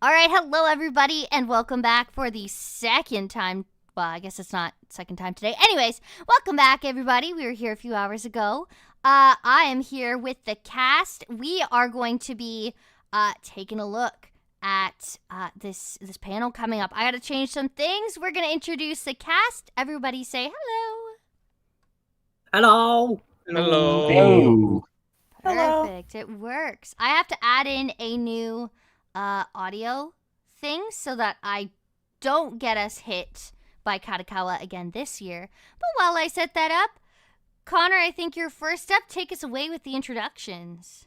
All right, hello everybody, and welcome back for the second time. Well, I guess it's not second time today. Anyways, welcome back, everybody. We were here a few hours ago. I am here with the cast. We are going to be taking a look at this panel coming up. I got to change some things. We're going to introduce the cast. Everybody say hello. Hello. Hello. Hello. Perfect. It works. I have to add in a new audio thing so that I don't get us hit by Katakawa again this year. But while I set that up, Connor, I think you're first up. Take us away with the introductions.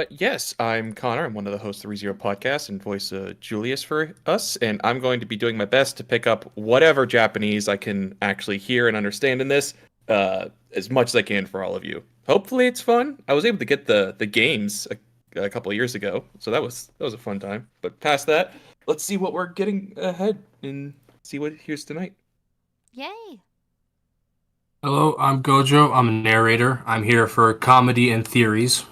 Yes, I'm Connor. I'm one of the hosts of the ReZero podcast and voice Julius for us, and I'm going to be doing my best to pick up whatever Japanese I can actually hear and understand in this, as much as I can for all of you. Hopefully it's fun. I was able to get the games a couple of years ago, so that was a fun time. But past that, let's see what we're getting ahead and see what here's tonight. Yay. Hello, I'm Gojo. I'm a narrator. I'm here for comedy and theories.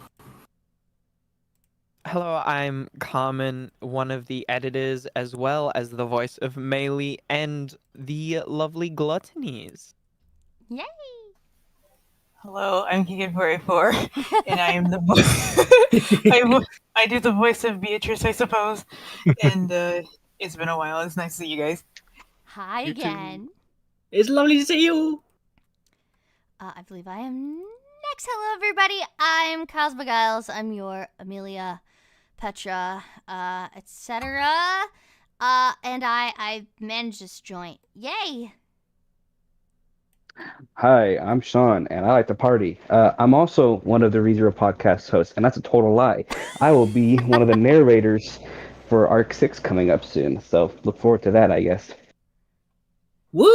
Hello, I'm Common, one of the editors, as well as the voice of Meili and the lovely Gluttonies. Yay. Hello, I'm Keegan484, and I am the voice. I do the voice of Beatrice, I suppose. And it's been a while. It's nice to see you guys. Hi You too. again. It's lovely to see you. I believe I am next. Hello, everybody. I'm Cosmo Giles. I'm your Amelia, Petra, etc. And I managed this joint. Yay. Hi, I'm Sean, and I like to party. I'm also one of the ReZero podcast hosts, and that's a total lie. I will be one of the narrators for Arc 6 coming up soon, so look forward to that, I guess. Woo!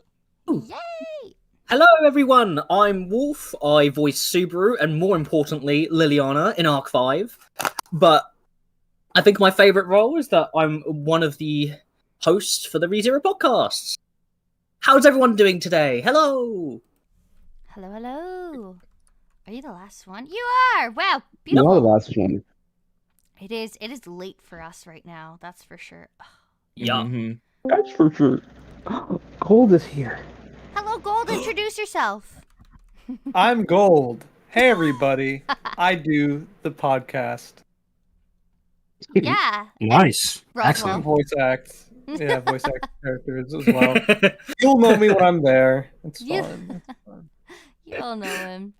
Yay. Hello, everyone. I'm Wolf. I voice Subaru, and more importantly, Liliana in Arc 5. But I think my favorite role is that I'm one of the hosts for the ReZero podcasts. How's everyone doing today? Hello. Hello, hello. Are you the last one? You are. Wow, No, beautiful. the last one. It is late for us right now. That's for sure. Ugh. Yeah. Mhm. That's for sure. Gold is here. Hello, Gold. Introduce yourself. I'm Gold. Hey, everybody. I do the podcast. Yeah. Nice. Roswell. Excellent. Voice act. Yeah, voice act characters as well. You'll know me when I'm there. It's You- fun. It's fun. You all know him.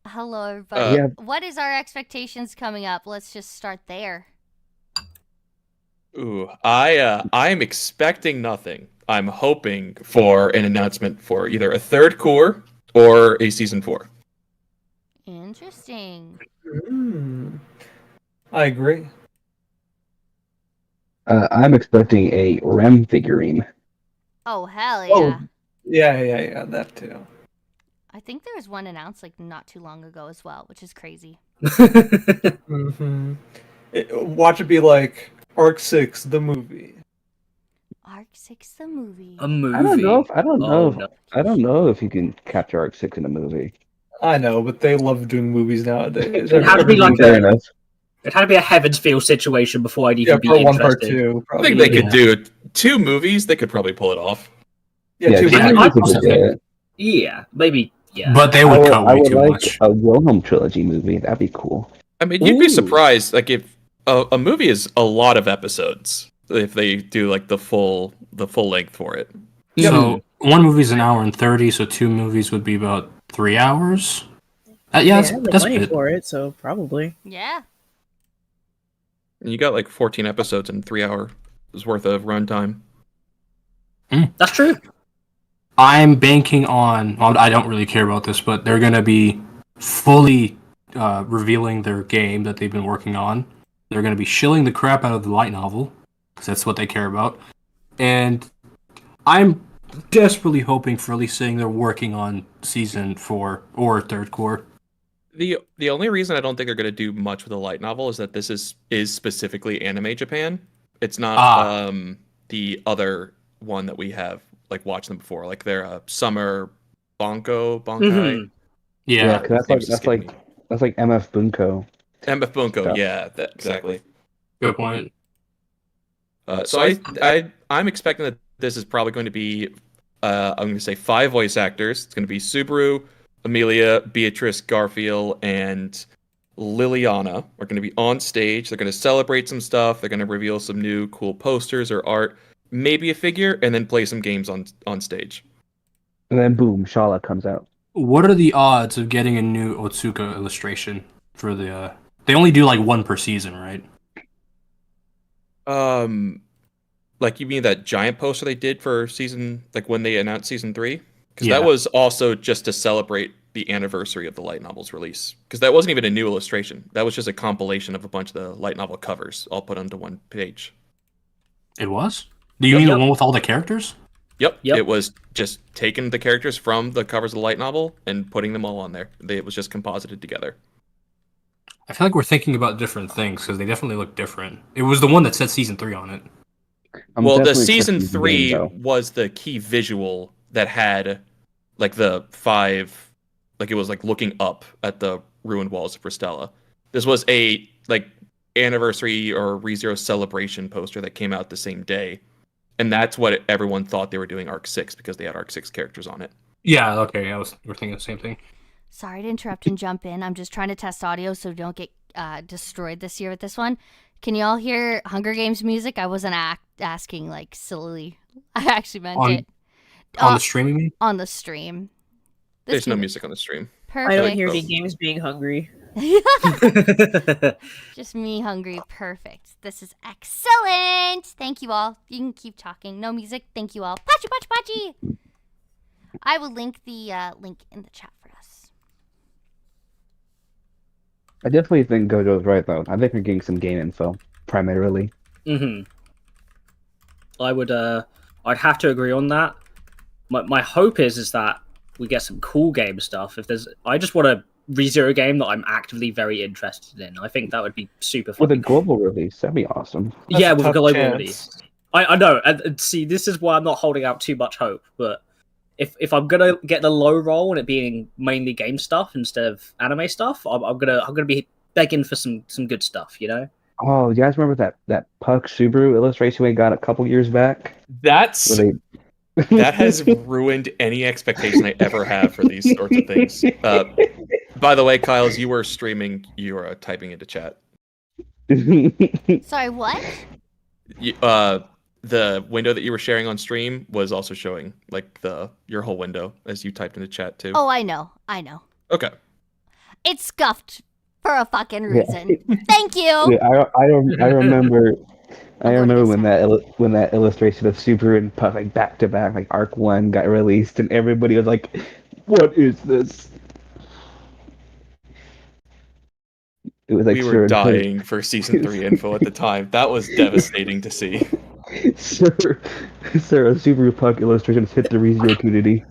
Hello, everybody. Yeah. What is our expectations coming up? Let's just start there. Ooh, I'm expecting nothing. I'm hoping for an announcement for either a third core or a season 4. Interesting. I agree. I'm expecting a REM figurine. Oh, hell yeah. Oh. Yeah, that too. I think there was one announced like not too long ago as well, which is crazy. Mm-hmm. Watch it be like Arc 6, the movie. Arc 6 the movie. A movie. I don't know no. I don't know if you can capture Arc 6 in a movie. I know, but they love doing movies nowadays. It had to be like Fair a, enough. it had to be a Heavensfield situation before I'd yeah, even be part 1, part interested. 2. I Probably. think they Yeah. could do 2 movies. They could probably pull it off. Yeah, 2 yeah, I- people could do it. Yeah, maybe. Yeah. But they I would would, cut I way would too like much. a Wilhelm trilogy movie. That'd be cool. I mean, you'd be Ooh. surprised. Like if a movie is a lot of episodes, if they do like the full length for it. So one movie's an hour and 30, so 2 movies would be about 3 hours. Yeah, the that's money good. for it, so probably. Yeah. And you got like 14 episodes and 3 hours worth of runtime. That's true. I'm banking on. Well, I don't really care about this, but they're going to be fully revealing their game that they've been working on. They're going to be shilling the crap out of the light novel because that's what they care about. And I'm desperately hoping for at least saying they're working on season 4 or third core. The only reason I don't think they're going to do much with a light novel is that this is specifically anime Japan. It's not the other one that we have like watched them before, like their Summer Bankai. Mhm. Yeah. 'cause that's like MF Bunko. MF Bunko, Stuff. yeah, that, exactly. Good point. I'm expecting that this is probably going to be I'm going to say 5 voice actors. It's going to be Subaru, Amelia, Beatrice, Garfield, and Liliana are going to be on stage. They're going to celebrate some stuff. They're going to reveal some new cool posters or art, maybe a figure, and then play some games on stage. And then boom, Shala comes out. What are the odds of getting a new Otsuka illustration for the? They only do like one per season, right? Like you mean that giant poster they did for season, like when they announced season 3? Because Yeah. that was also just to celebrate the anniversary of the light novel's release. Because that wasn't even a new illustration. That was just a compilation of a bunch of the light novel covers all put onto one page. It was. Do you mean the one with all the characters? Yep. It was just taking the characters from the covers of the light novel and putting them all on there. It was just composited together. I feel like we're thinking about different things because they definitely look different. It was the one that said season 3 on it. Well, the definitely season expecting 3 the game, was the key visual that had like the 5, like it was like looking up at the ruined walls of Ristella. This was a like anniversary or ReZero celebration poster that came out the same day. And that's what everyone thought they were doing Arc 6 because they had Arc 6 characters on it. Yeah, okay. We're thinking the same thing. Sorry to interrupt and jump in. I'm just trying to test audio so we don't get destroyed this year with this one. Can you all hear Hunger Games music? I wasn't asking like silly. I actually meant it. On the stream, you mean? On the stream. There's no music on the stream. Perfect. I don't hear any games being hungry. Just me hungry. Perfect. This is excellent. Thank you all. You can keep talking. No music. Thank you all. Pachi, pachi, pachi. I will link the link in the chat for us. I definitely think Gojo's right though. I think we're getting some game info primarily. I would I'd have to agree on that. My hope is that we get some cool game stuff. I just want a ReZero game that I'm actively very interested in. I think that would be super fun. With a global release, that'd be awesome. Yeah, with a tough global chance. release. I know. And see, this is why I'm not holding out too much hope. But if I'm gonna get the low roll and it being mainly game stuff instead of anime stuff, I'm gonna be begging for some good stuff. You know. Oh, you guys remember that Puck Subaru illustration we got a couple years back? That's Where that has ruined any expectation I ever have for these sorts of things. By the way, Kyle, as you were streaming, you were typing into chat. Sorry, what? The window that you were sharing on stream was also showing like your whole window as you typed into chat too. Oh, I know. Okay. It's scuffed for a fucking reason. Thank you. Yeah, I remember. I I'm going remember to when that illustration of Super and Puff like back to back, like Arc 1 got released, and everybody was like, "What is this?" It was like We were dying for season 3 info at the time. That was devastating to see. Sir, a Subaru Puck illustration has hit the ReZero community.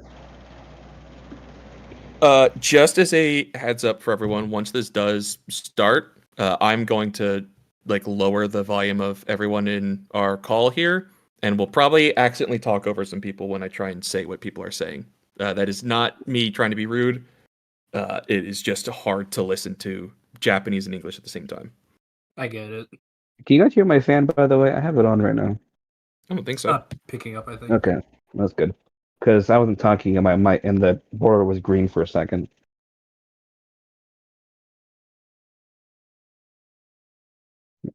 Just as a heads up for everyone, once this does start, I'm going to like lower the volume of everyone in our call here, and we'll probably accidentally talk over some people when I try and say what people are saying. That is not me trying to be rude. It is just hard to listen to Japanese and English at the same time. I get it. Can you guys hear my fan, by the way? I have it on right now. I don't think It's so. not picking up, I think. Okay, that's good. Because I wasn't talking and my mic and the border was green for a second.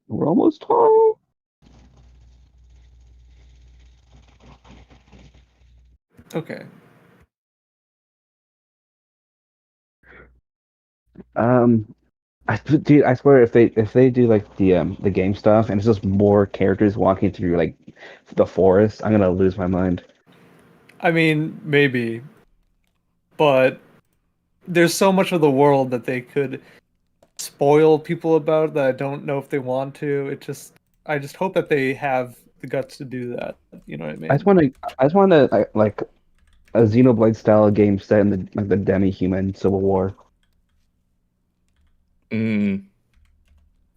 We're almost home. Okay. Dude, I swear if they do like the game stuff and it's just more characters walking through like the forest, I'm gonna lose my mind. I mean, maybe. But there's so much of the world that they could spoil people about that I don't know if they want to. I just hope that they have the guts to do that. You know what I mean? I just want to like a Xenoblade style game set in the demi-human Civil War. Yeah,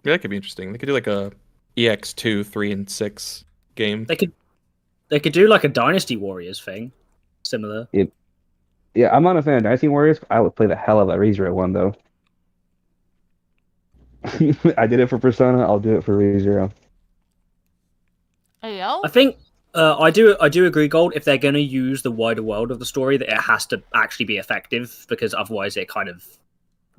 that could be interesting. They could do like a EX2, 3, and 6 game. They could do like a Dynasty Warriors thing, similar. Yeah, I'm not a fan of Dynasty Warriors. I would play the hell out of that ReZero one though. I did it for Persona. I'll do it for ReZero. know? I think I do agree, Gold. If they're going to use the wider world of the story, that it has to actually be effective, because otherwise it kind of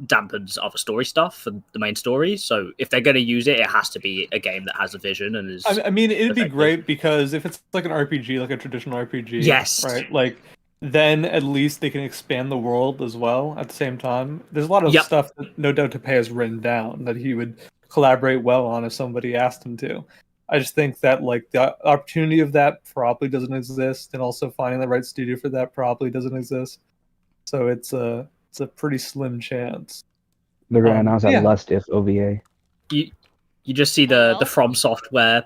dampens other story stuff and the main story. So if they're going to use it, it has to be a game that has a vision and is. I mean, it'd be effective. great because if it's like an RPG, like a traditional RPG, Yes. right? Like, then at least they can expand the world as well at the same time. There's a lot of Yep. stuff that No Doubt Tape has written down that he would collaborate well on if somebody asked him to. I just think that like the opportunity of that probably doesn't exist, and also finding the right studio for that probably doesn't exist. So it's a pretty slim chance. They're gonna announce that yeah. Lust if OVA. You just see the Hello? From Software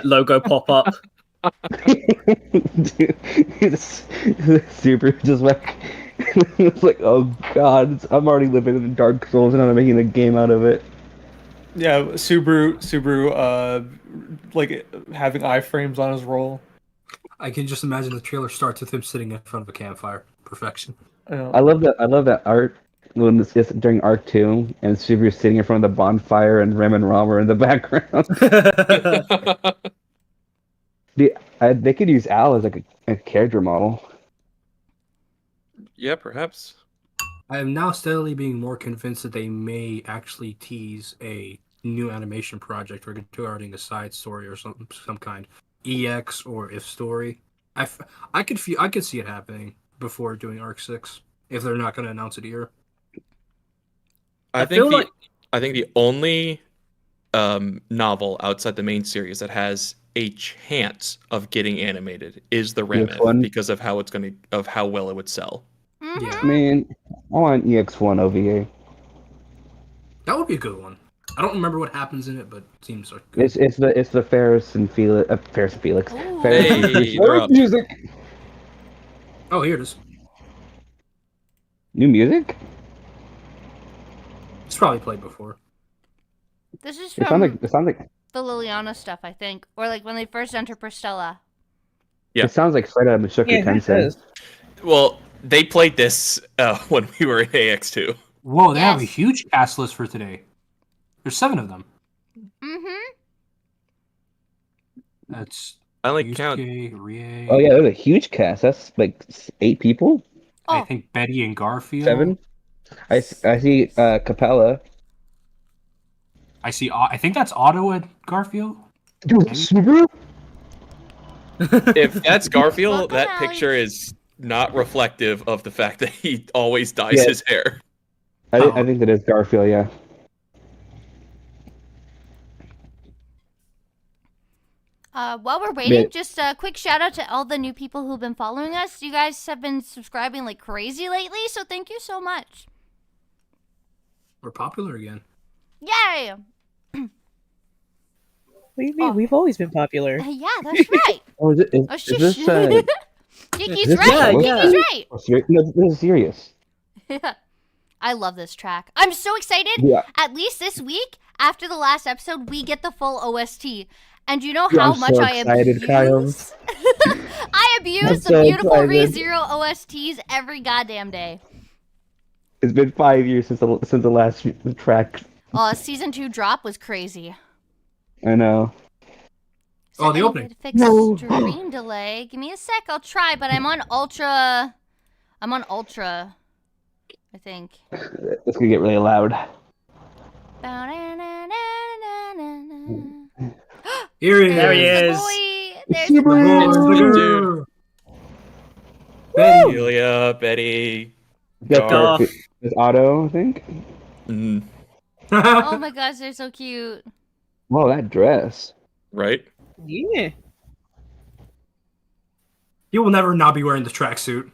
logo pop up. Dude, it's super just like it's like, oh god, I'm already living in Dark Souls and I'm making a game out of it. Yeah, Subaru, like having iframes on his roll. I can just imagine the trailer starts with him sitting in front of a campfire. Perfection. I love that art when it's during Arc 2 and Subaru's sitting in front of the bonfire and Rem and Rom are in the background. They could use Al as like a character model. Yeah, perhaps. I am now steadily being more convinced that they may actually tease a new animation project regarding a side story or some kind, EX or If story. I could see it happening before doing Arc 6 if they're not going to announce it here. I feel think like the only novel outside the main series that has a chance of getting animated is the Remeth because of how how well it would sell. Mm-hmm. Yeah. I mean, I want EX1 OVA. That would be a good one. I don't remember what happens in it, but it seems like good. It's the Ferris and Felix. Ferris and Felix. Ooh. Ferris and Hey, Felix. they're up. Music. Oh, here it is. New music. It's probably played before. This is It from sounds like the Liliana stuff, I think. Or like when they first enter Pristella. Yeah. It sounds like straight out of Mushoku Tensei. Well, they played this when we were in AX2. Whoa, they have a Yes. huge cast list for today. There's 7 of them. Mm-hmm. That's I only count. Yusuke, Rie, Oh yeah, there's a huge cast. That's like 8 people, I Oh. think Betty and Garfield. 7. I see Capella. I see. I think that's Otto and Garfield. Dude, Maybe? Subaru. If that's Garfield, Welcome, that Alex. picture is not reflective of the fact that he always dyes Yeah. his hair. I think that is Garfield. Yeah. While we're waiting, Yeah. just a quick shout out to all the new people who've been following us. You guys have been subscribing like crazy lately, so thank you so much. We're popular again. Yay! What do you mean? Oh. We've always been popular. Yeah, that's right. Oh, is Oh, is shush. this? Kiki's this right. Alex? Kiki's right. Oh, no, this is serious. I love this track. I'm so excited. Yeah. At least this week, after the last episode, we get the full OST. And you know Yeah, how I'm much so I excited, Kyle. abuse? I abuse I'm the so beautiful excited. ReZero OSTs every goddamn day. It's been 5 years since the last track. Season 2 drop was crazy. I know. So Oh, the any opening. way to fix stream delay? Give me a sec. I'll try, but I'm on ultra. I think. It's gonna get really loud. Here he There he There's is. the boy. There's Super the boy. It's the Dude. dude. Betty. Julia, Betty, Got Gar. Garf. There's Otto, I think. Mm, Oh my gosh, they're so cute. Whoa, that dress. right? Yeah. He will never not be wearing the tracksuit.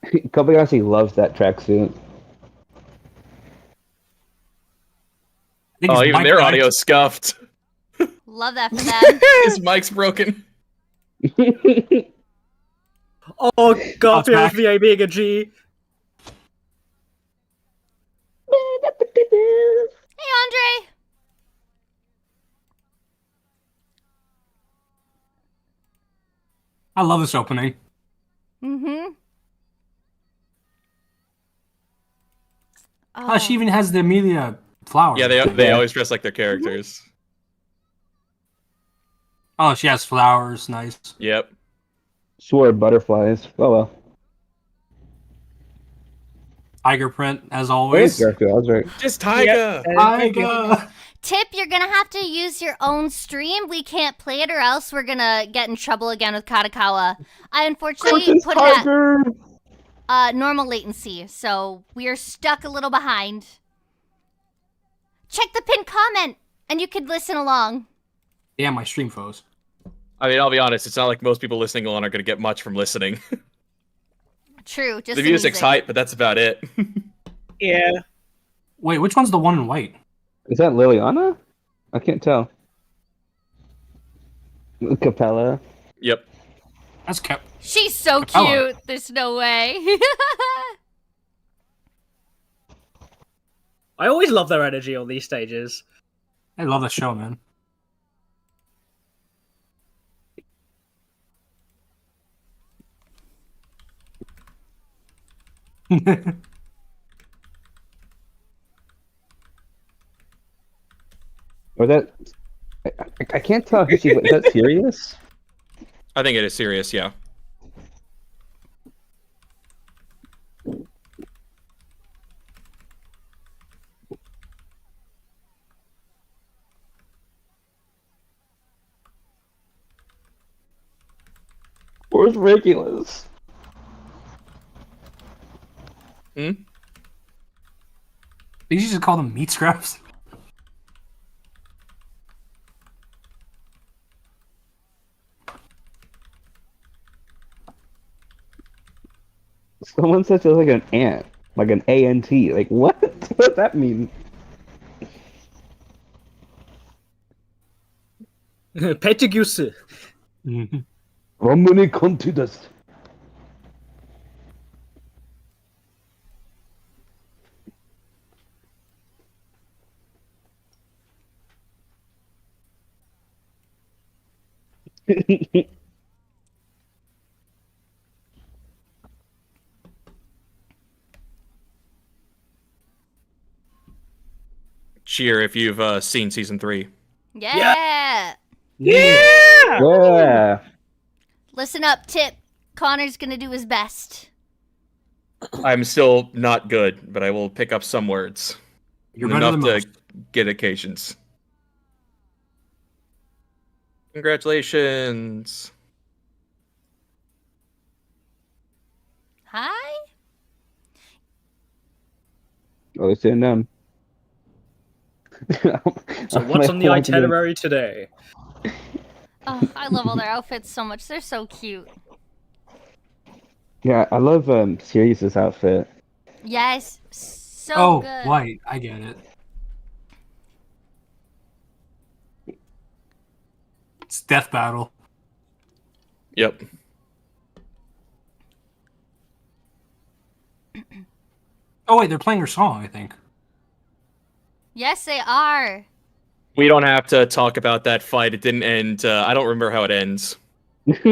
Kobayashi loves that tracksuit. I think Oh, his even mic their died. audio scuffed. Love that for them. His mic's broken. Oh, Garfield back. VA being a G. Hey, Andre. I love this opening. Mm-hmm. Oh, she even has the Amelia Flower. Yeah, they Yeah. always dress like their characters. Oh, she has flowers. Nice. Yep. Sword butterflies. Oh well. Tiger print, as Where's always. Garfield? I was right. Just Yep, Taiga. Tiger. Tip, you're gonna have to use your own stream. We can't play it, or else we're gonna get in trouble again with Katakawa. I unfortunately Gorgeous put it tiger. at normal latency, so we are stuck a little behind. Check the pinned comment, and you could listen along. Yeah, my stream foes. I mean, I'll be honest. It's not like most people listening on are going to get much from listening. True, just The music's hype, but that's about it. Yeah. Wait, which one's the one in white? Is that Liliana? I can't tell. Capella. Yep. That's kept. She's so Capella. cute. There's no way. I always love their energy on these stages. I love that show, man. Or that? I can't tell who she's. Is that serious? I think it is serious, yeah. Where's Regulus? Hmm? Did you just call them meat scraps? Someone said it was like an ant, like an ANT. Like what? What does that mean? Pettiguse. Romani Contidas. Cheer if you've seen season 3. Yeah. Yeah. Listen up, Tip. Connor's gonna do his best. I'm still not good, but I will pick up some words. You're better Enough than to most. get occasions. Congratulations. Hi? Oh, they're saying them. So what's on the itinerary today? Oh, I love all their outfits so much. They're so cute. Yeah, I love Sirius's outfit. Yes, so Oh, good. white. I get it. It's death battle. Yep. Oh wait, they're playing her song. I think. Yes, they are. We don't have to talk about that fight. It didn't end. I don't remember how it ends. She's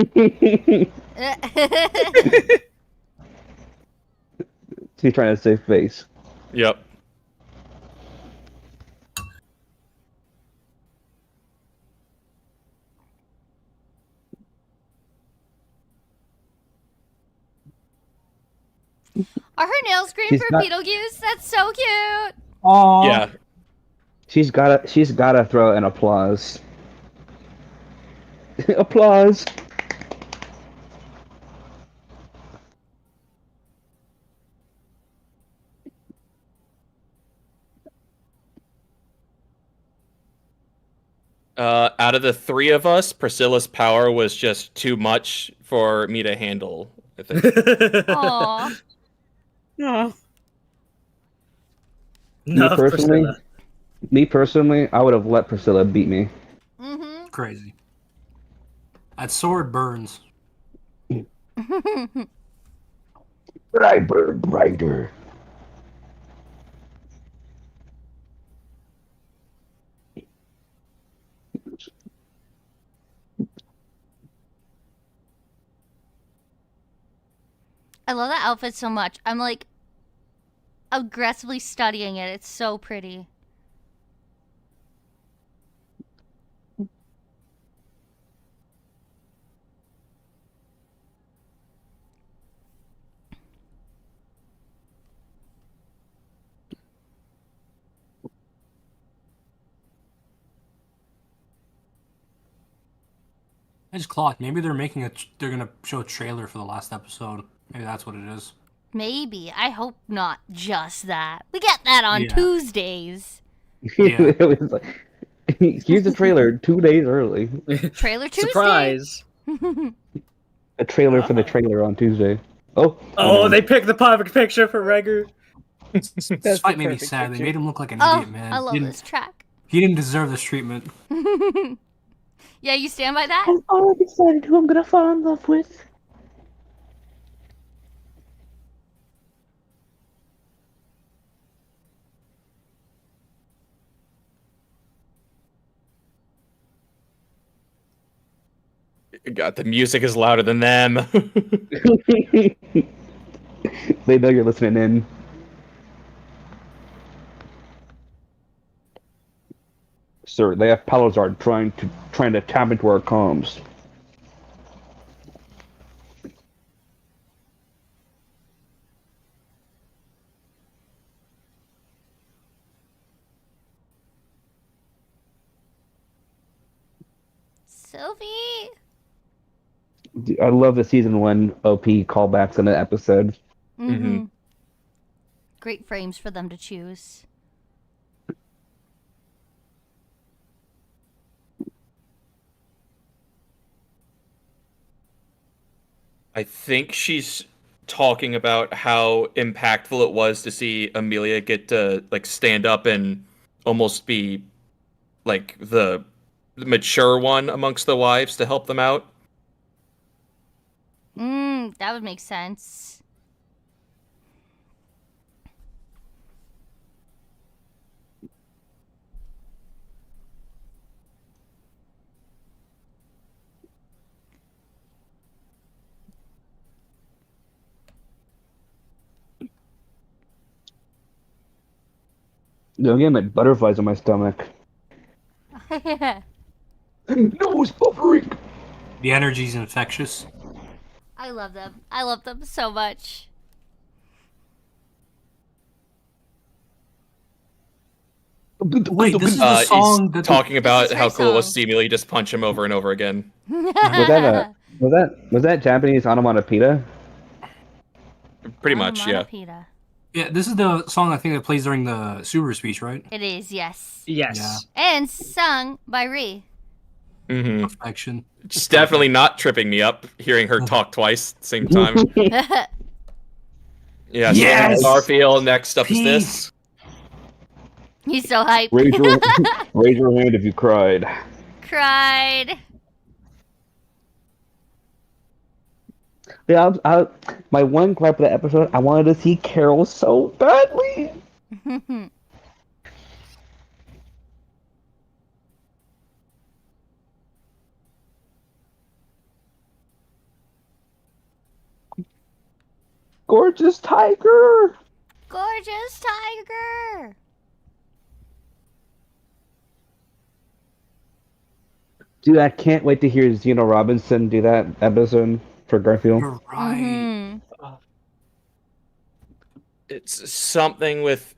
trying to save face. Yep. Are her nails green She's for not- Beetlejuice? That's so cute. Oh. Yeah. She's gotta throw an applause. Applause. Out of the 3 of us, Priscilla's power was just too much for me to handle, I think. Aw. Oh. No, Priscilla. Me personally, I would have let Priscilla beat me. Mm-hmm. Crazy. That sword burns. Brightbird, brighter. I love that outfit so much. I'm like aggressively studying it. It's so pretty. I just clocked. Maybe they're making they're gonna show a trailer for the last episode. Maybe that's what it is. Maybe. I hope not just that. We get that on Yeah. Tuesdays. Yeah. It was like, here's the trailer 2 days early. Trailer Tuesday. Surprise! A trailer for the trailer on Tuesday. Oh, Oh, they picked the perfect picture for Regu. This fight made me sad. They made him look like an Oh, idiot, man. I love he this track. He didn't deserve this treatment. Yeah, you stand by that? I've already decided who I'm gonna fall in love with. God, the music is louder than them. They know you're listening in. Sir, they have Palazard trying to tap into our comms. Sophie! I love the season 1 OP callbacks in the episode. Mm-hmm. Great frames for them to choose. I think she's talking about how impactful it was to see Amelia get to like stand up and almost be like the mature one amongst the wives to help them out. That would make sense. I'm getting like butterflies in my stomach. No, it's buffering! The energy's infectious. I love them. I love them so much. Wait, this is the song he's talking about This is how her cool it was song. to see Amelia just punch him over and over again. Was that Japanese onomatopoeia? Pretty much, yeah. Onomatopoeia. Yeah, this is the song I think that plays during the Subaru speech, right? It is, yes. Yes. And sung by Ree. Mm-hmm. Perfection. It's definitely not tripping me up hearing her talk twice at the same time. Yeah, so Yes! Garfield, next up is Peace. this. He's so hyped. Raise your hand if you cried. Cried. Yeah, my one gripe of the episode, I wanted to see Carol so badly. Gorgeous tiger. Gorgeous tiger. Dude, I can't wait to hear Zeno Robinson do that episode for Garfield. You're right. It's something with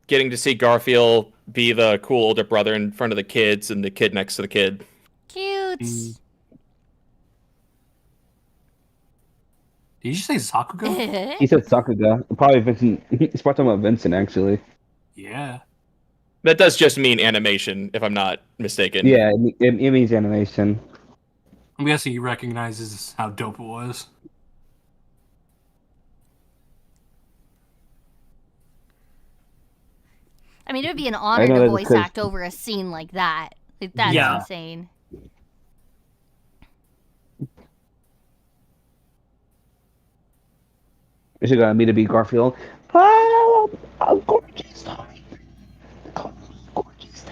getting to see Garfield be the cool older brother in front of the kids and the kid next to the kid. Cute. Did you say Sakuga? He said Sakuga. Probably Vincent. He's probably talking about Vincent, actually. Yeah. That does just mean animation, if I'm not mistaken. Yeah, it means animation. I'm guessing he recognizes how dope it was. I mean, it would be an honor know to that voice because- act over a scene like that. Like, that's Yeah. insane. They should got me to be Garfield. Oh, I'm gorgeous. Gorgeous.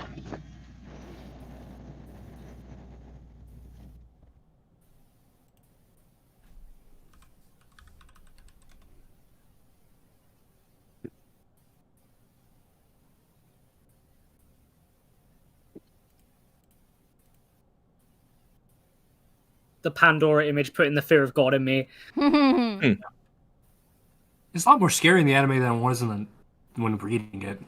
The Pandora image putting the fear of God in me. It's a lot more scary in the anime than it was when reading it.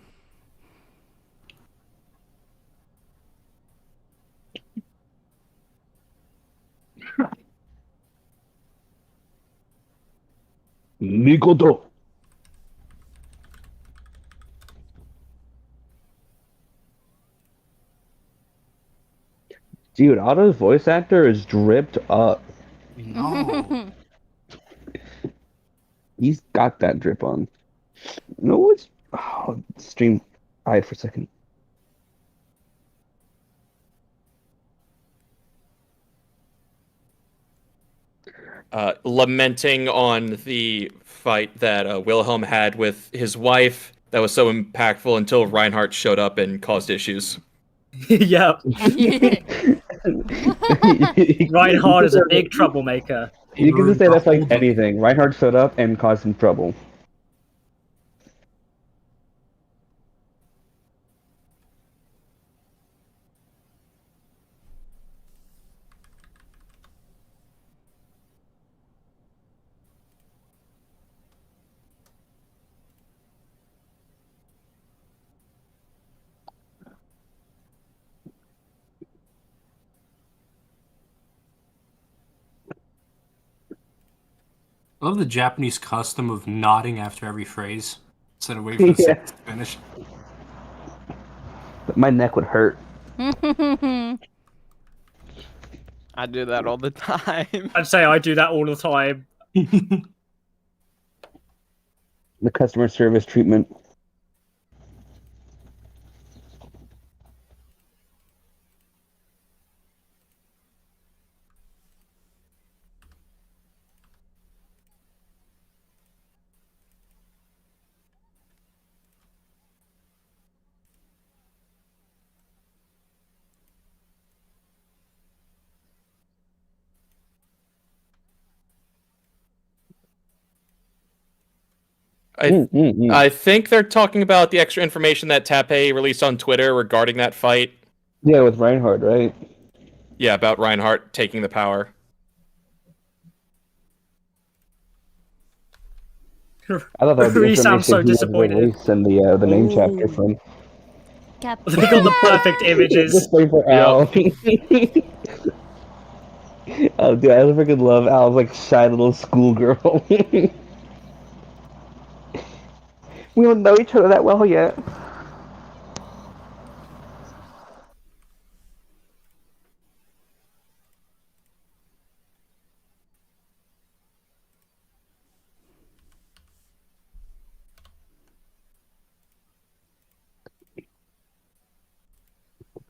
Mikoto. Dude, Otto's voice actor is dripped up. No. He's got that drip on. No, what's stream died for a second. Lamenting on the fight that Wilhelm had with his wife that was so impactful until Reinhardt showed up and caused issues. Yep. Reinhardt is a big You troublemaker. can just say that's like Hold up. anything. Reinhardt showed up and caused some trouble. I love the Japanese custom of nodding after every phrase instead of waiting for the Yeah. sentence to finish. My neck would hurt. I do that all the time. I'd say I do that all the time. The customer service treatment. I think they're talking about the extra information that Tappei released on Twitter regarding that fight. Yeah, with Reinhardt, right? Yeah, about Reinhardt taking the power. I thought that was the Reverie sounds so information he wanted to disappointed. release in the name chapter Ooh. from. They got the perfect images. Just wait for Al. Oh, dude, I freaking love Al's like shy little schoolgirl. We don't know each other that well yet.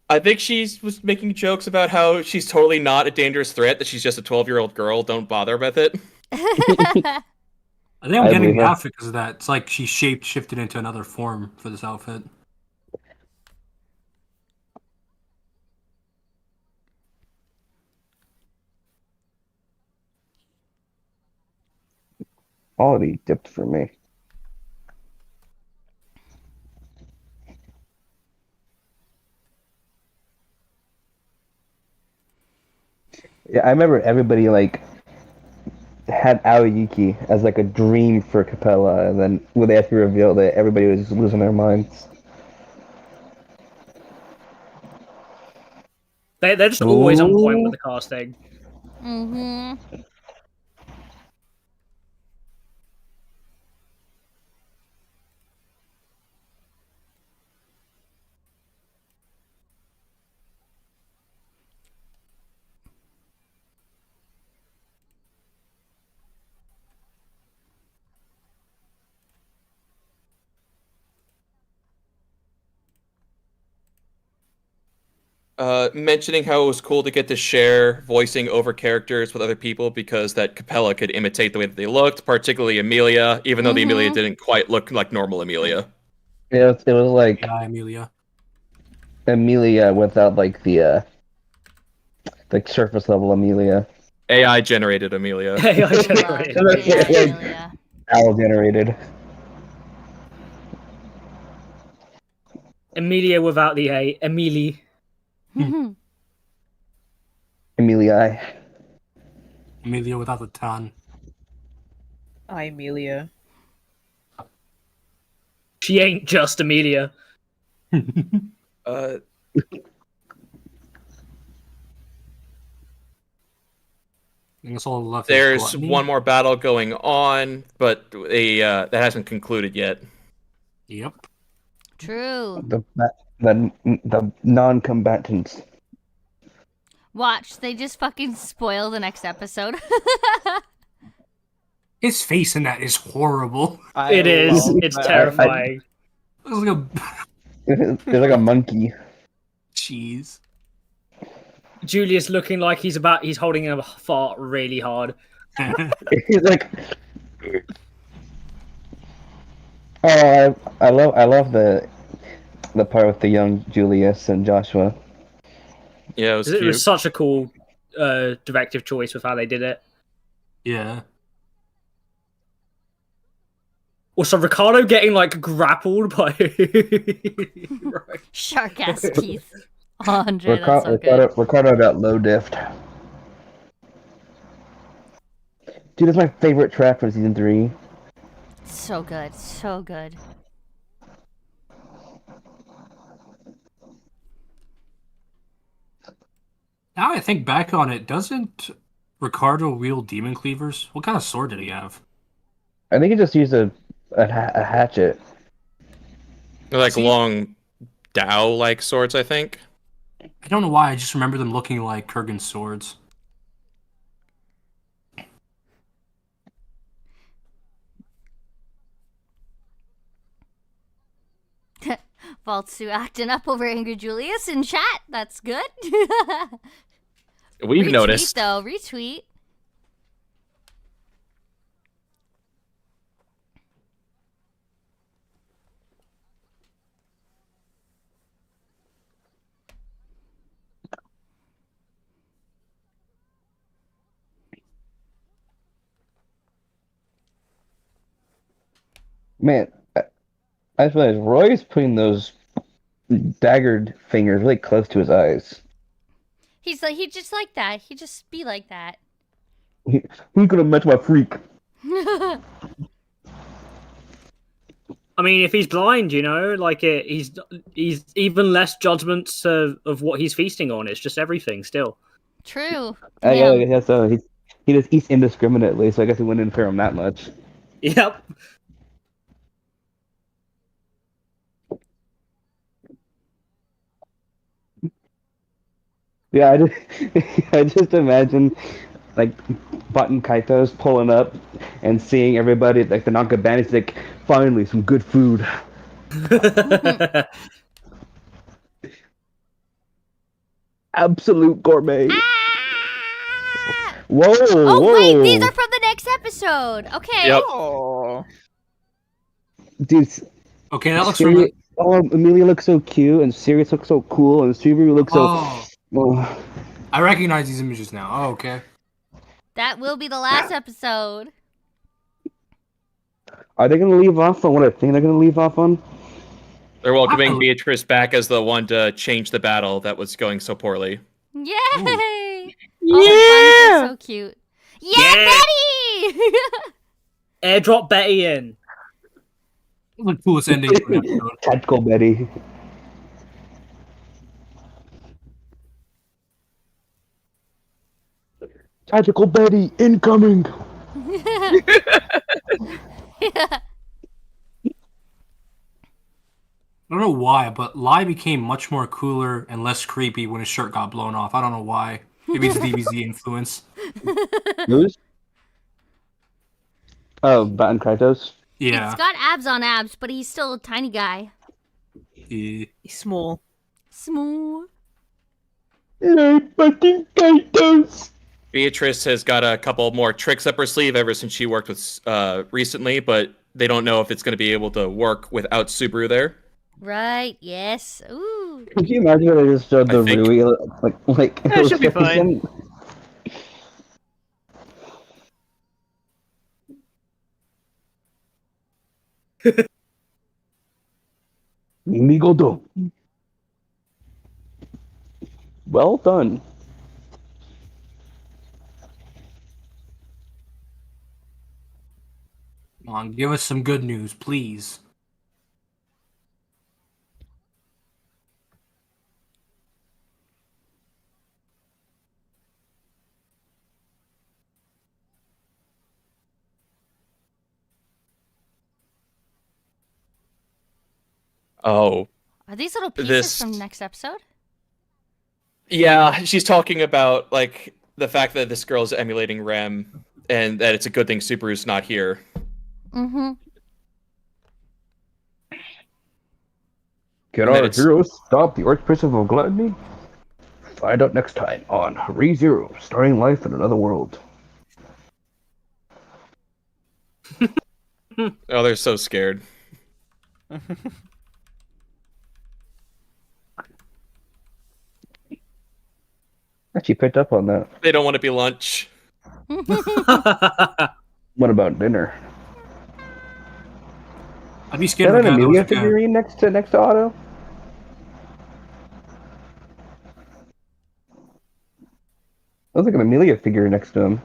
I think she was making jokes about how she's totally not a dangerous threat, that she's just a 12-year-old girl, don't bother with it. I think I'm I getting believe the her. outfit because of that. It's like she shaped-shifted into another form for this outfit. Quality dipped for me. Yeah, I remember everybody like had Aoyuki as like a dream for Capella, and then when they actually revealed it, everybody was just losing their minds. They're just always on point Ooh. with the casting. Mm-hmm. Mentioning how it was cool to get to share voicing over characters with other people because that Capella could imitate the way that they looked, particularly Amelia, even though the Amelia didn't quite look like normal Amelia. Yeah, it was like Yeah, Amelia. Amelia without like surface level Amelia. AI generated Amelia. AI generated. Yeah, Amelia. Owl generated. Emilia without the A. Emily. Amelia. Amelia without the ton. Hi, Amelia. She ain't just Amelia. Uh, I guess all left is There's Gluttony. one more battle going on, but that hasn't concluded yet. Yep. True. The non-combatants. Watch, they just fucking spoil the next episode. His face in that is horrible. It is. love It's that. terrifying. Looks like a There's like a monkey. cheese. Julius looking like he's holding a fart really hard. He's like, oh, I love the part with the young Julius and Joshua. Yeah, it was It cute. was such a cool directive choice with how they did it. Yeah. Also, Ricardo getting like grappled by right. Shark ass teeth. Andre, that's so good. Ricardo got low diffed. Dude, that's my favorite track from season 3. So good. So good. Now I think back on it, doesn't Ricardo wield demon cleavers? What kind of sword did he have? I think he just used a hatchet. They're like See? long Dao-like swords, I think. I don't know why, I just remember them looking like Kurgan's swords. Valtsu acting up over Angry Julius in chat. That's good. We've Retweet, noticed. though. Retweet. Man, I just realized Roy's putting those daggered fingers really close to his eyes. He's like, he just like that. He just be like that. Who's gonna match my freak? I mean, if he's blind, like he's even less judgments of what he's feasting on. It's just everything still. True. I Damn. guess so. He just eats indiscriminately, so I guess he wouldn't interfere him that much. Yep. Yeah, I just imagine like Button Kaitos pulling up and seeing everybody like the Nanka bandits like finally some good food. Absolute gourmet. Ah! Whoa! Oh, whoa. wait. These are from the next episode. Okay. Yep. Oh. Dude. Okay, that looks from the... Oh, Amelia looks so cute, and Sirius looks so cool, and Subaru looks so. Oh, Oh. I recognize these images now. Oh, okay. That will be the last episode. Are they gonna leave off on what I think they're gonna leave off on? They're welcoming Wow. Beatrice back as the one to change the battle that was going so poorly. Yay! All the buns are so cute. Yeah, Yeah. Betty! Airdrop Betty in. The coolest ending to an episode. Tactical Betty. Tactical Betty incoming. I don't know why, but Lai became much more cooler and less creepy when his shirt got blown off. I don't know why. Maybe it's DBZ influence. Who's? Oh, Baton Kaitos. Yeah. He's got abs on abs, but he's still a tiny guy. Yeah. He's small. Smooth. Baton Kaitos. Beatrice has got a couple more tricks up her sleeve ever since she worked with recently, but they don't know if it's going to be able to work without Subaru there. Right, yes. Ooh. Could you imagine if they just showed the I think- Rui like That should be fine. Migodo. Well done. Come on, give us some good news, please. Oh, Are these little pieces This- from next episode? yeah. She's talking about like the fact that this girl is emulating Rem, and that it's a good thing Subaru's not here. Mm-hmm. Can And then our it's- heroes stop the Archbishop of Gluttony? Find out next time on ReZero, starting life in another world. Oh, they're so scared. Actually picked up on that. They don't want to be lunch. What about dinner? I'd be Is scared that of a an guy that was Amelia a cat. figurine next to Otto? Looks like an Amelia figure next to him.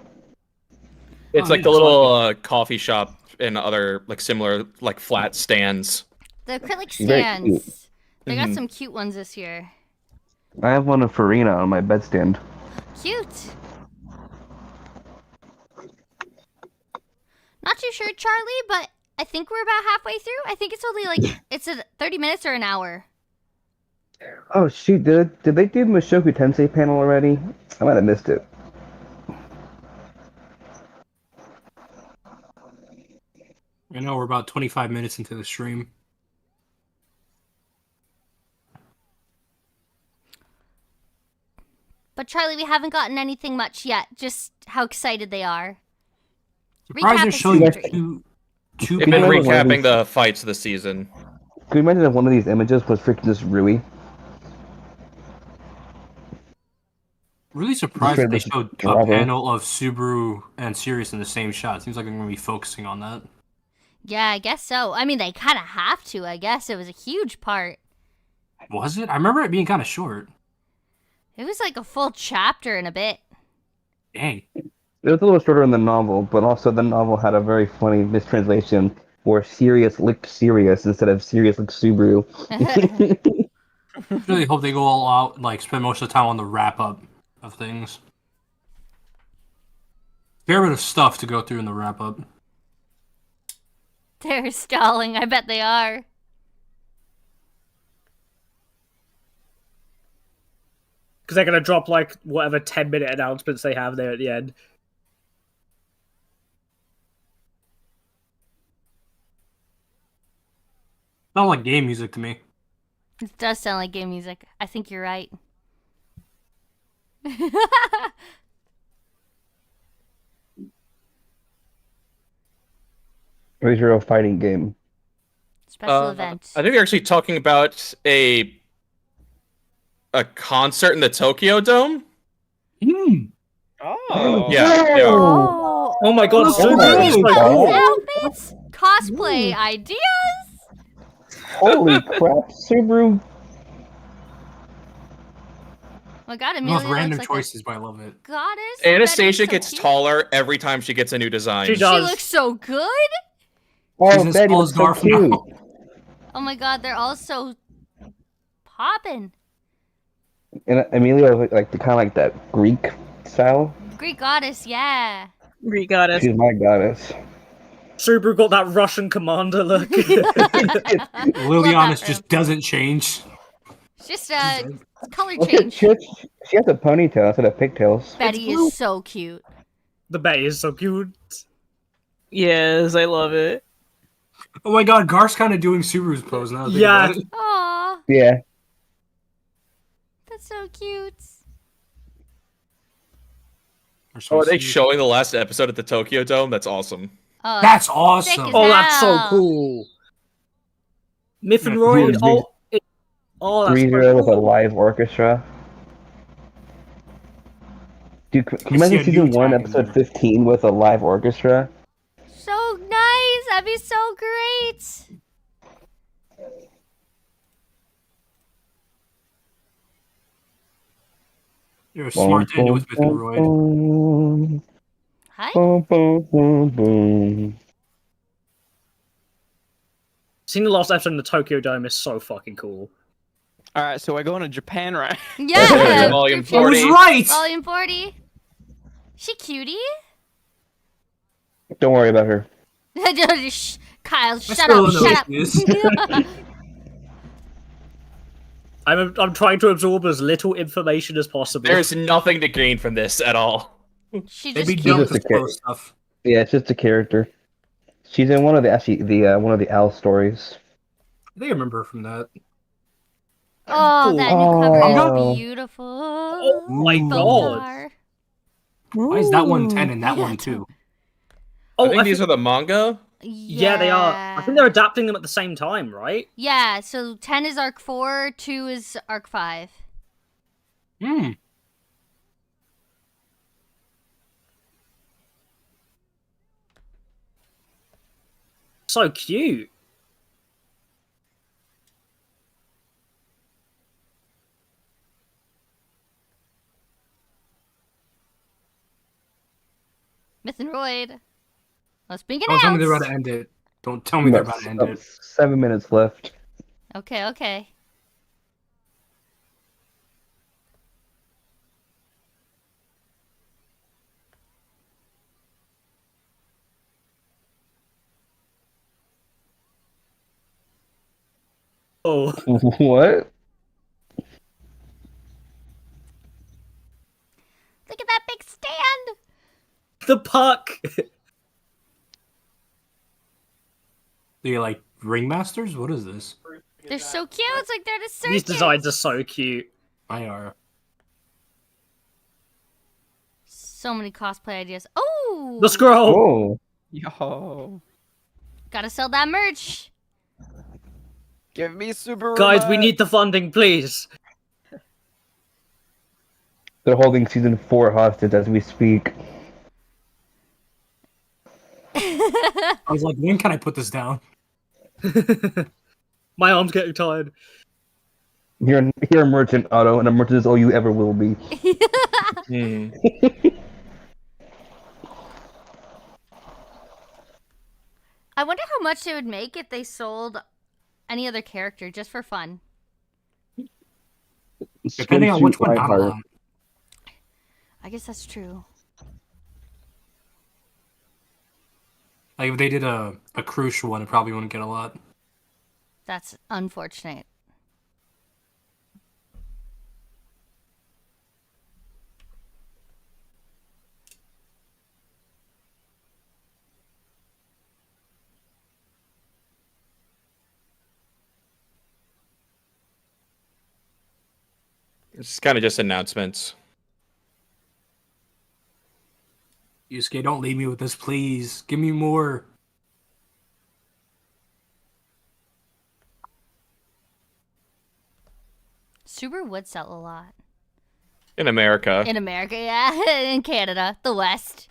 It's Oh, like yeah, the I little coffee shop and other like similar like flat stands. The acrylic She's very stands. They got Mhm. some cute ones this year. I have one of Farina on my bedstand. Cute. Not too sure, Charlie, but I think we're about halfway through. I think it's only like it's a 30 minutes or an hour. Oh shoot, did they do Mushoku Tensei panel already? I might have missed it. I know we're about 25 minutes into the stream. But Charlie, we haven't gotten anything much yet. Just how excited they are. Surprised Recap they're of showing season three. two They've been Another one of recapping these- the fights this season. Could you imagine if one of these images was freaking just Rui? Really surprised that they Just showed a Bravo. panel of Subaru and Sirius in the same shot. Seems like they're going to be focusing on that. Yeah, I guess so. I mean, they kind of have to. I guess it was a huge part. Was it? I remember it being kind of short. It was like a full chapter and a bit. Dang. It was a little shorter in the novel, but also the novel had a very funny mistranslation where Sirius licked Sirius instead of Sirius licked Subaru. I really hope they go all out, like spend most of the time on the wrap up of things. Fair bit of stuff to go through in the wrap up. They're stalling. I bet they are. Because they're gonna drop like whatever 10-minute announcements they have there at the end. Sounds like game music to me. It does sound like game music. I think you're right. ReZero fighting game. Special event. I think they're actually talking about a concert in the Tokyo Dome. Oh. Yeah, they are. Oh, Oh my god, Oh Subaru my is so God. cool! outfits, cosplay ideas. Holy crap, Subaru! Oh my god, The most Amelia random looks like choices, but I love it. a goddess. Anastasia Betty's so gets cute. taller every time she gets a new design. She She does. looks so good. Oh, She's as Betty tall looks as so Garf cute. now. Oh my god, they're all so popping. And Amelia was like the kind of like that Greek style. Greek goddess, yeah. Greek goddess. She's my goddess. Subaru got that Russian commander look. Liliana's for just doesn't change. It's just color Look at change. she has a ponytail instead of pigtails. Betty is so cute. The Betty is so cute. Yes, I love it. Oh my god, Garf's kind of doing Subaru's pose now. that I think Yeah. about it. Aw, Yeah. that's so cute. Oh, are they showing the last episode at the Tokyo Dome? That's awesome. Oh, That's sick awesome. as Oh, that's so hell. cool. Myth and Yeah, Roy. cool. Oh, that's so ReZero with a cool. live orchestra. Dude, can you I see imagine a season new 1, tag in episode there. 15 with a live orchestra? So nice. That'd be so great. You're a smart to with Myth and Roy. boom, Hi. boom, boom, boom, boom. Seeing the last episode in the Tokyo Dome is so fucking cool. All right, so we're going to Japan, right? Yeah. Volume Japan. I was 40. right! Volume 40. She cutie? Don't worry about her. Shh, Kyle, shut still up, don't know shut up. who she I'm trying to absorb as little information as possible. There's nothing to gain from this at all. She They'd just be cute. dumb Just to a spoil kid. stuff. Yeah, it's just a character. She's in one of the one of the Owl stories. I think I remember from that. Oh, that new cover Oh. is beautiful. Oh my Both god! are. Why is that one 10 Ooh. and that Yeah, one it's 2? Oh, I think these are the manga. yeah, they are. I think they're adapting them at the same time, right? Yeah, so 10 is arc 4, 2 is arc 5. Hmm. So cute. Myth and Royd. Let's begin. Don't tell me they're about to end it. Don't tell me they're about to end it. 7 minutes left. Okay. Oh, What? Look at that big stand. the puck! They're like ringmasters? What is this? They're so cute. It's like they're the circus. These designs are so cute. IR. So many cosplay ideas. Oh, The scroll! Oh. Yo, gotta sell that merch. give me Subaru. Guys, we need the funding, please. They're holding season 4 hostage as we speak. I was like, when can I put this down? My arm's getting tired. You're a merchant, Otto, and a merchant is all you ever will be. Hmm. I wonder how much they would make if they sold any other character just for fun. Depending on which one I'm Reinhardt. on. I guess that's true. Like if they did a crucial one, it probably wouldn't get a lot. That's unfortunate. It's kind of just announcements. Yusuke, don't leave me with this, please. Give me more. Subaru would sell a lot. In America. In America, yeah. In Canada, the West.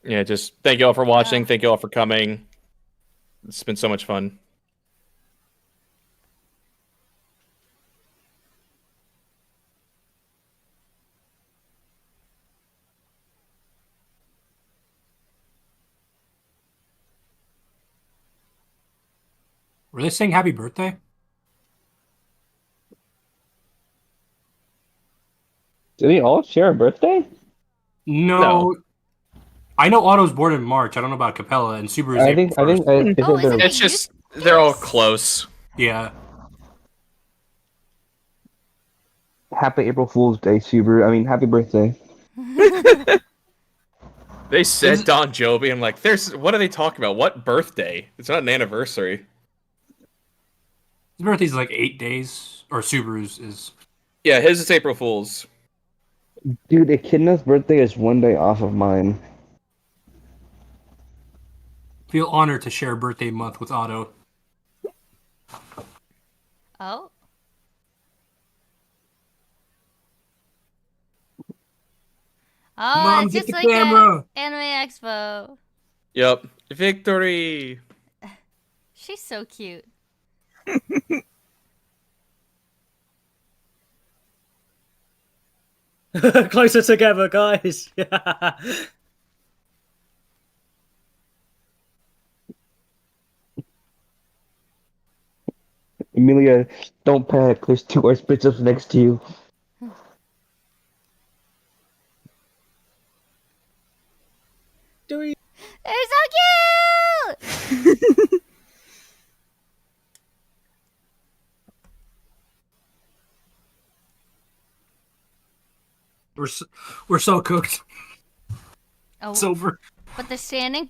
Yeah, just thank you all for watching. Yeah. Thank you all for coming. It's been so much fun. Were they saying happy birthday? Do they all share a birthday? No. I know Otto's born in March. I don't know about Capella and Subaru's I April think 1st. Oh, they're- isn't It's just they're all close. Yeah. Happy April Fool's Day, Subaru. I mean, happy birthday. They said Don Jovi. I'm like, there's what are they talking about? What birthday? It's not an anniversary. His birthday's like 8 days. Or Subaru's is. Yeah, his is April Fool's. Dude, Echidna's birthday is 1 day off of mine. Feel honored to share a birthday month with Otto. Oh. Oh, Mom, it's get just the like camera. an Anime Expo. Yep. Victory. She's so cute. Closer together, guys. Amelia, don't panic. There's 2 archbishops next to you. They're They're so cute! We're so cooked. Oh, It's over. but they're standing,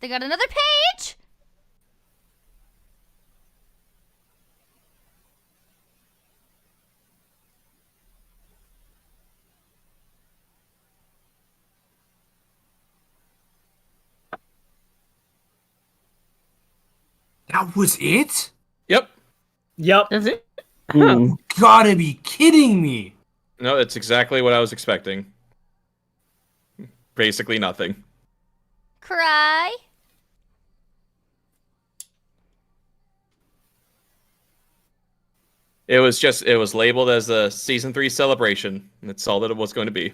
They got another page! That was it? Yep. Yep. Is it? Hmm. Gotta be kidding me. No, it's exactly what I was expecting. Basically nothing. Cry. It was labeled as a season 3 celebration. That's all that it was going to be.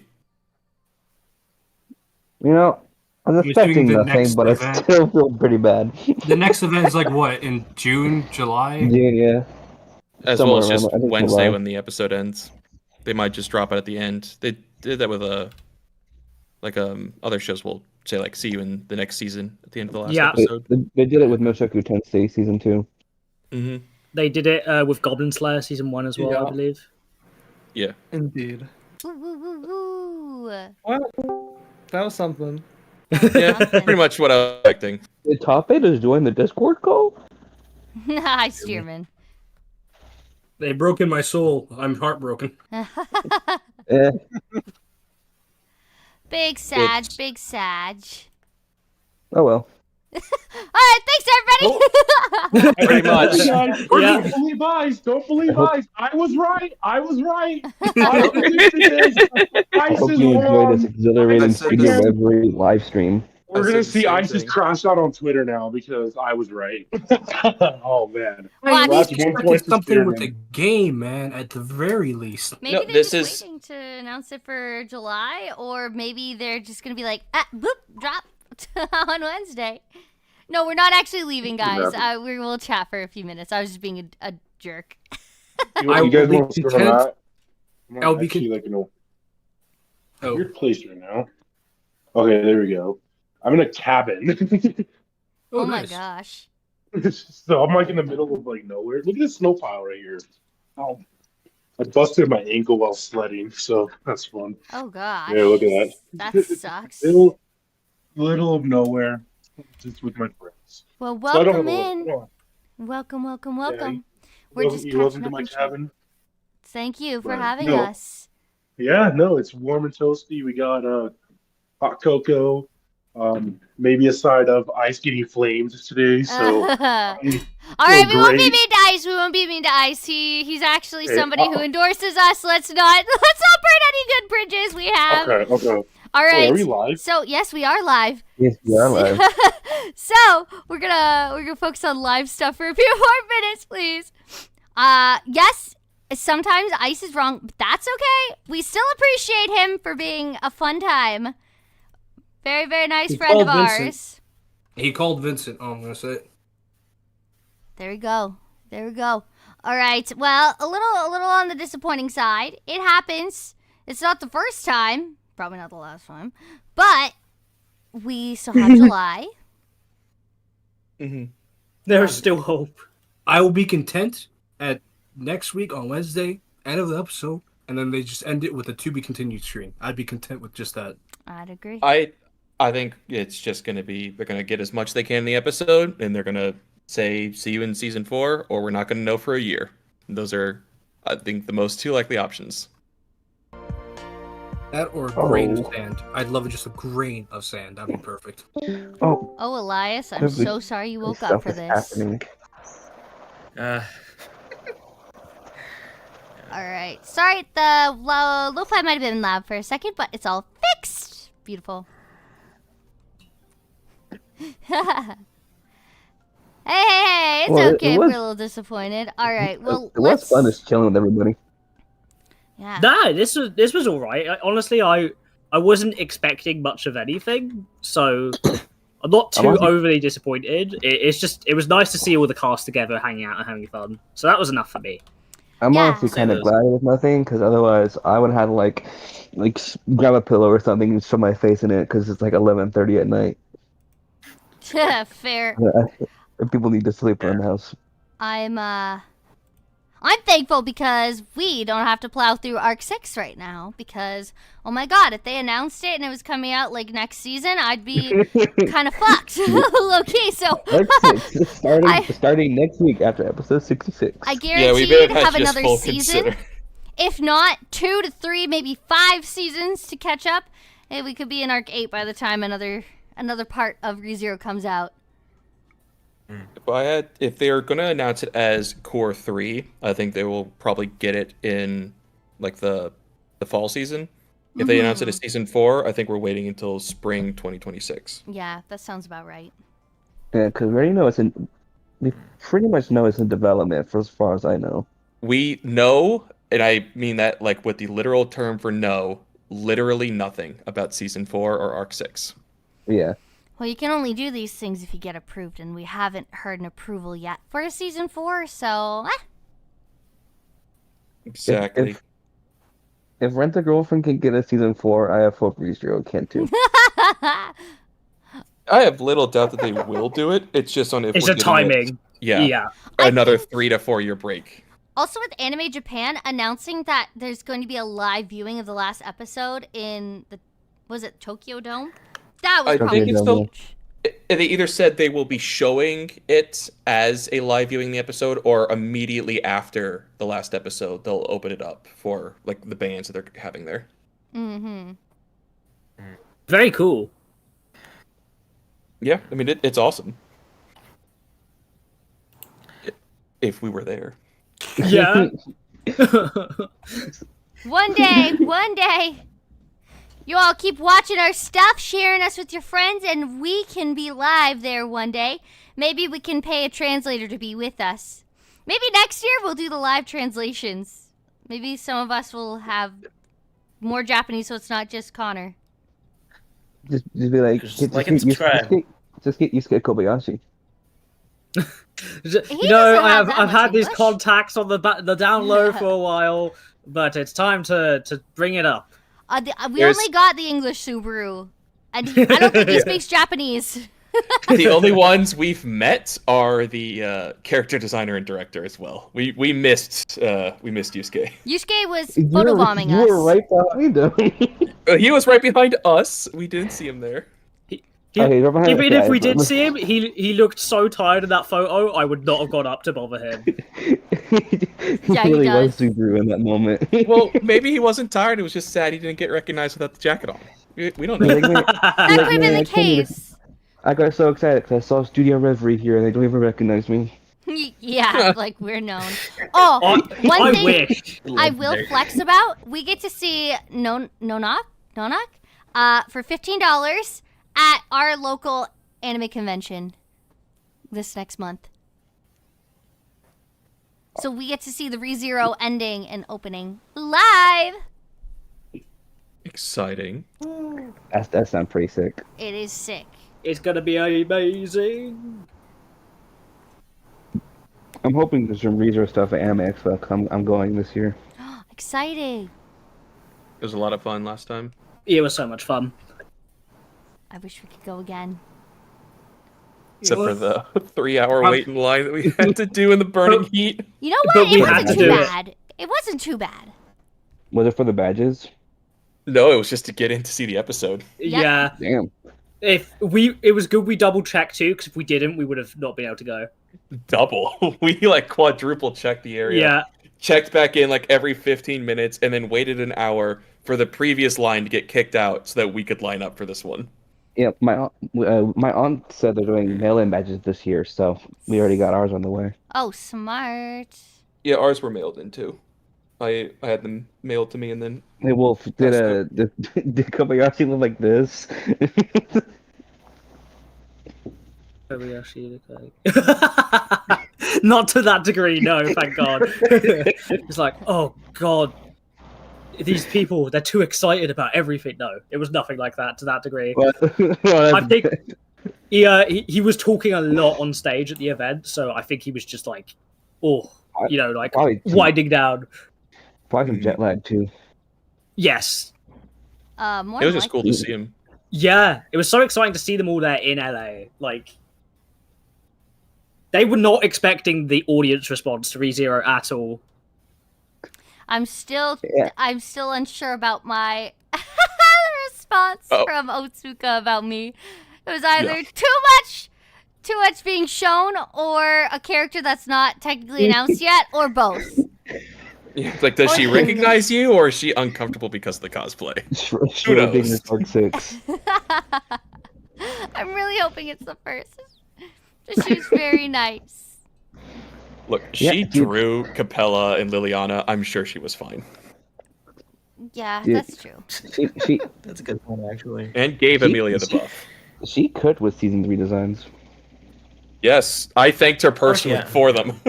You know, I was I'm expecting assuming the nothing, next but event- I still feel pretty bad. The next event is like what, in June, July? June, yeah. As Somewhere well as just around, I think Wednesday July. when the episode ends. They might just drop it at the end. They did that with other shows will say like see you in the next season at the end of the last Yeah. episode. They did it with Mushoku Tensei season 2. Mm-hmm. They did it with Goblin Slayer season 1 as well, Yeah. I believe. Yeah. Indeed. Ooh, ooh, ooh, ooh. Well, that was something. Yeah, Nothing. pretty much what I was expecting. Did Top 8 just join the Discord call? Hi, Stearman. They broke in my soul. I'm heartbroken. Eh. Big Sag, big Sag. Oh well. Alright, thanks everybody! Pretty much. Yeah. Don't believe eyes. Don't believe I hope- eyes. I was right. I predicted this. I Ice hope is you enjoy this wrong. exhilarating I said Studio this- Reverie live stream. We're I gonna said the see same Ice's thing. crash out on Twitter now because I was right. Oh man. Well, I I mean, Last one expected point to something with Spearman. the game, man, at the very least. Maybe No, they're this just is- waiting to announce it for July, or maybe they're just gonna be like, boop, drop on Wednesday. No, we're not actually leaving, guys. We will chat for a few minutes. I was just being a jerk. You, I you guys will be want to start on content- that? I'm I will be actually like in a Oh, weird place right now. Okay, there we go. I'm in a cabin. Oh my nice. gosh. So I'm like in the middle of like nowhere. Look at this snow pile right here. Oh, I busted my ankle while sledding, so that's fun. Oh gosh. Yeah, look at that. That sucks. Little of nowhere, just with my friends. Well, So I don't have welcome a lot- in. come on. Welcome, welcome, Yeah, welcome. We're Welcome- just you catching welcome to up my on Twitter. cabin. Thank you for Right. having No. us. Yeah, no, it's warm and toasty. We got hot cocoa, maybe a side of ice getting flamed today. So All right, we won't be great. mean to Ice. We won't be mean to Ice. He's actually Hey, somebody who endorses us. Let's not burn any good bridges we have. okay. All Wait, right. are we live? So yes, we are live. Yes, we are live. So we're gonna focus on live stuff for a few more minutes, please. Yes, sometimes Ice is wrong, but that's okay. We still appreciate him for being a fun time. Very, very nice He friend of called Vincent. ours. He called Vincent. Oh, I'm gonna say it. There we go. There we go. All right. Well, a little on the disappointing side. It happens. It's not the first time. Probably not the last time. But we still have July. Mm-hmm. There's still hope. I will be content at next week on Wednesday, end of the episode, and then they just end it with a to be continued screen. I'd be content with just that. I'd agree. I think it's just gonna be they're gonna get as much as they can in the episode, and they're gonna say see you in season 4, or we're not gonna know for a year. Those are, I think, the most two likely options. That or a grain of sand. I'd love it, just a grain of sand. That'd be perfect. Oh, Oh, Elias, I'm Lovely. so sorry you woke this up stuff for is this. happening. All right. Sorry, the lo-fi might have been loud for a second, but it's all fixed. Beautiful. Hey, it's Well, it okay if was- we're a little disappointed. All right, well, It was fun just chilling with everybody. Yeah. Nah, this was all right. Honestly, I wasn't expecting much of anything, so I'm not I too wasn't- overly disappointed. It was nice to see all the cast together, hanging out and having fun. So that was enough for me. I'm Yeah. honestly kind of glad with nothing, because otherwise I would have to grab a pillow or something and shove my face in it, because it's like 11:30 at night. Fair. People need to sleep around the house. I'm thankful because we don't have to plow through Arc 6 right now because, oh my god, if they announced it and it was coming out like next season, I'd be kind of fucked. Low-key, so... Arc 6 is starting next week after episode 66. I guarantee you'd have another season. Consider. If not, 2 to 3, maybe 5 seasons to catch up. Hey, we could be in Arc 8 by the time another part of ReZero comes out. If they're going to announce it as Core 3, I think they will probably get it in like the fall season. If they announce it as Season 4, I think we're waiting until spring 2026. Yeah, that sounds about right. Yeah, because we already know we pretty much know it's in development for as far as I know. We know, and I mean that like with the literal term for know, literally nothing about Season 4 or Arc 6. Yeah. Well, you can only do these things if you get approved, and we haven't heard an approval yet for a Season 4, so... Exactly. If Rent a Girlfriend can get a Season 4, I have hope ReZero can too. I have little doubt that they will do it. It's just on if It's we're a getting timing. Yeah. Another 3 to 4 year break. Also with Anime Japan announcing that there's going to be a live viewing of the last episode in was it Tokyo Dome? That was probably huge. They either said they will be showing it as a live viewing the episode, or immediately after the last episode, they'll open it up for like the bands that they're having there. Mm-hmm. Very cool. Yeah, I mean it's awesome. If we were there. Yeah. One day. You all keep watching our stuff, sharing us with your friends, and we can be live there one day. Maybe we can pay a translator to be with us. Maybe next year we'll do the live translations. Maybe some of us will have more Japanese so it's not just Connor. Just be like, like and subscribe. Just get Yusuke Kobayashi. I've had these contacts on the down low for a while, but it's time to bring it up. We only got the English Subaru, and I don't think he speaks Japanese. The only ones we've met are the character designer and director as well. We missed Yusuke. Yusuke was photobombing us. You were right behind him. He was right behind us. We didn't see him there. Even if we did see him, he looked so tired in that photo, I would not have gone up to bother him. He really was Subaru in that moment. Well, maybe he wasn't tired. It was just sad he didn't get recognized without the jacket on. We don't know. That could have been the case. I got so excited because I saw Studio Reverie here and they don't even recognize me. Yeah, like we're known. Oh, one thing I will flex about, we get to see Nonak for $15 at our local anime convention this next month. So we get to see the ReZero ending and opening live. Exciting. That sounds pretty sick. It is sick. It's gonna be amazing. I'm hoping there's some ReZero stuff at Anime Expo. I'm going this year. Exciting. It was a lot of fun last time. It was so much fun. I wish we could go again. Except for the 3-hour wait in line that we had to do in the burning heat. You know what? It wasn't too bad. It wasn't too bad. Was it for the badges? No, it was just to get in to see the episode. Yeah. Damn. It was good we double checked too, because if we didn't, we would have not been able to go. Double. We like quadruple checked the area. Yeah. Checked back in like every 15 minutes and then waited an hour for the previous line to get kicked out so that we could line up for this one. Yeah, my aunt said they're doing mail-in badges this year, so we already got ours on the way. Oh, smart. Yeah, ours were mailed in too. I had them mailed to me and then. Hey Wolf, did Kobayashi look like this? Kobayashi look like... Not to that degree, no, thank God. It's like, oh God. These people, they're too excited about everything. No, it was nothing like that to that degree. I think he was talking a lot on stage at the event, so I think he was just like, oh, like Probably winding down. probably some jet lag too. Yes. More It was than just cool likely. to see him. Yeah, it was so exciting to see them all there in LA. Like, they were not expecting the audience response to ReZero at all. I'm still Yeah. unsure about my response from Otsuka about me. It was either too much being shown, or a character that's not technically announced yet, or both. Yeah, it's like, does she recognize you, or is she uncomfortable because of the cosplay? Who knows? Arc 6. I'm really hoping it's the first. She was very nice. Look, Yeah, she dude. drew Capella and Liliana. I'm sure she was fine. Yeah, Dude. that's true. She That's a good point, actually. And gave She- Amelia the buff. she could with season 3 designs. Yes, I thanked her personally yeah. for them.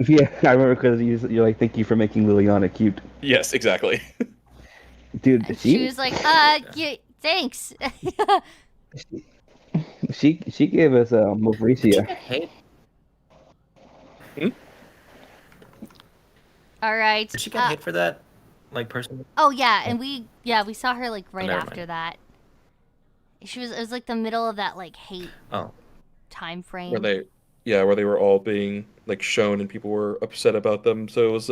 Yeah, I remember because you're like, thank you for making Liliana cute, Yes, exactly. dude. And she was like, yeah, thanks. She gave us Mavricia. Hey, All right. did she get hate for that? Like, personally? Oh yeah, and we saw her like right never after mind. that. It was like the middle of that like hate Oh. time frame. where they were all being like shown and people were upset about them. So it was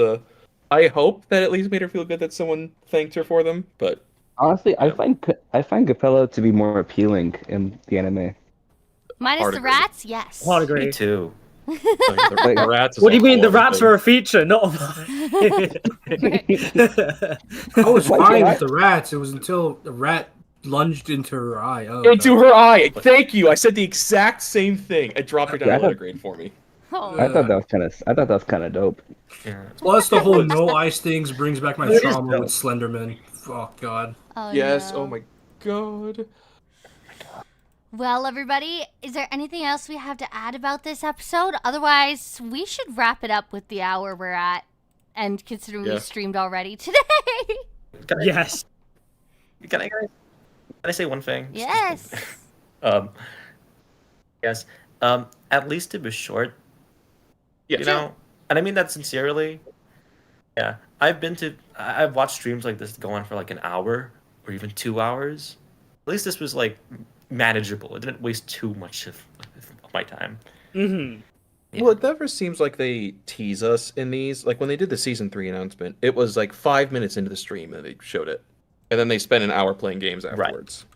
I hope that at least made her feel good that someone thanked her for them. But Honestly, Yeah. I find Capella to be more appealing in the anime. Minus hard the agree. rats, yes. Hard Me agree. too. the, the rats. Is What do you a mean whole the other rats thing. are a feature, not a I was Why fine can't I- with the rats. It was until the rat lunged into her eye. Oh, Into no. her eye. Thank you. I said the exact same thing. I dropped her down Yeah, I a letter thought- grade for me. Oh, I thought that was kind of dope. Yeah. Plus, the whole no ice things brings back my It is trauma dope. with Slenderman. Oh God. oh, Yes. no. Oh my god. Well, everybody, is there anything else we have to add about this episode? Otherwise, we should wrap it up with the hour we're at. And considering we Yeah. streamed already today. Yes. Can I say one thing? Yes. Yes. At least it was short. Yes. You know, and I mean that sincerely. Yeah, I've watched streams like this go on for like an hour or even 2 hours. At least this was like manageable. It didn't waste too much of my time. Mm-hmm. Yeah. Well, it never seems like they tease us in these. Like when they did the season 3 announcement, it was like 5 minutes into the stream that they showed it, and then they spent an hour playing games afterwards.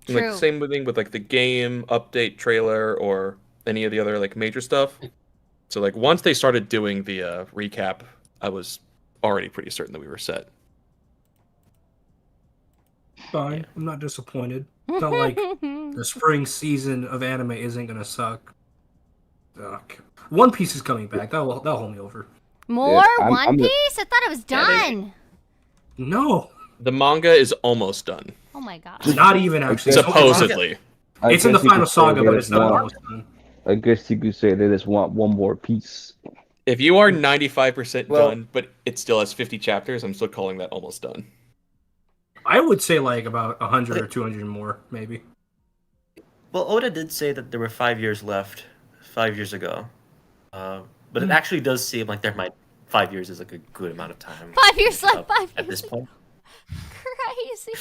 And, like True. the same thing with like the game update trailer or any of the other like major stuff. So like once they started doing the recap, I was already pretty certain that we were set. Fine. I'm not disappointed. It's not like the spring season of anime isn't gonna suck. Ugh. One Piece is coming back. That'll hold me over. More I'm One the- Piece? I thought it was Yeah, they- done. No, The manga is almost done, Oh my god. not even actually. supposedly. It's in the guess you final could say saga, they but just it's not want- almost done. I guess you could say they just want one more piece. If you are 95% Well- done, but it still has 50 chapters, I'm still calling that almost done. I would say like about 100 or 200 more, maybe. Well, Oda did say that there were 5 years left 5 years ago, but it actually does seem like 5 years is like a good amount of time. 5 years left, 5 years. at this point. Crazy.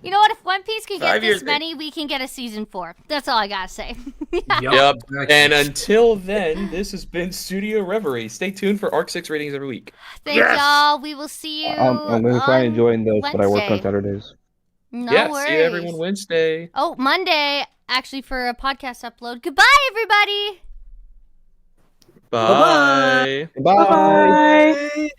You know what? If One Piece can get 5 this years- many, we can get a season 4. That's all I gotta say. Yep. exactly. And until then, this has been Studio Reverie. Stay tuned for Arc 6 ratings every week. Thank y'all. We will see you. I'm going to try and join those, but I work on Wednesday. Saturdays. No yeah, worries. see everyone Wednesday. Oh, Monday, actually, for a podcast upload. Goodbye, everybody. Bye. Bye.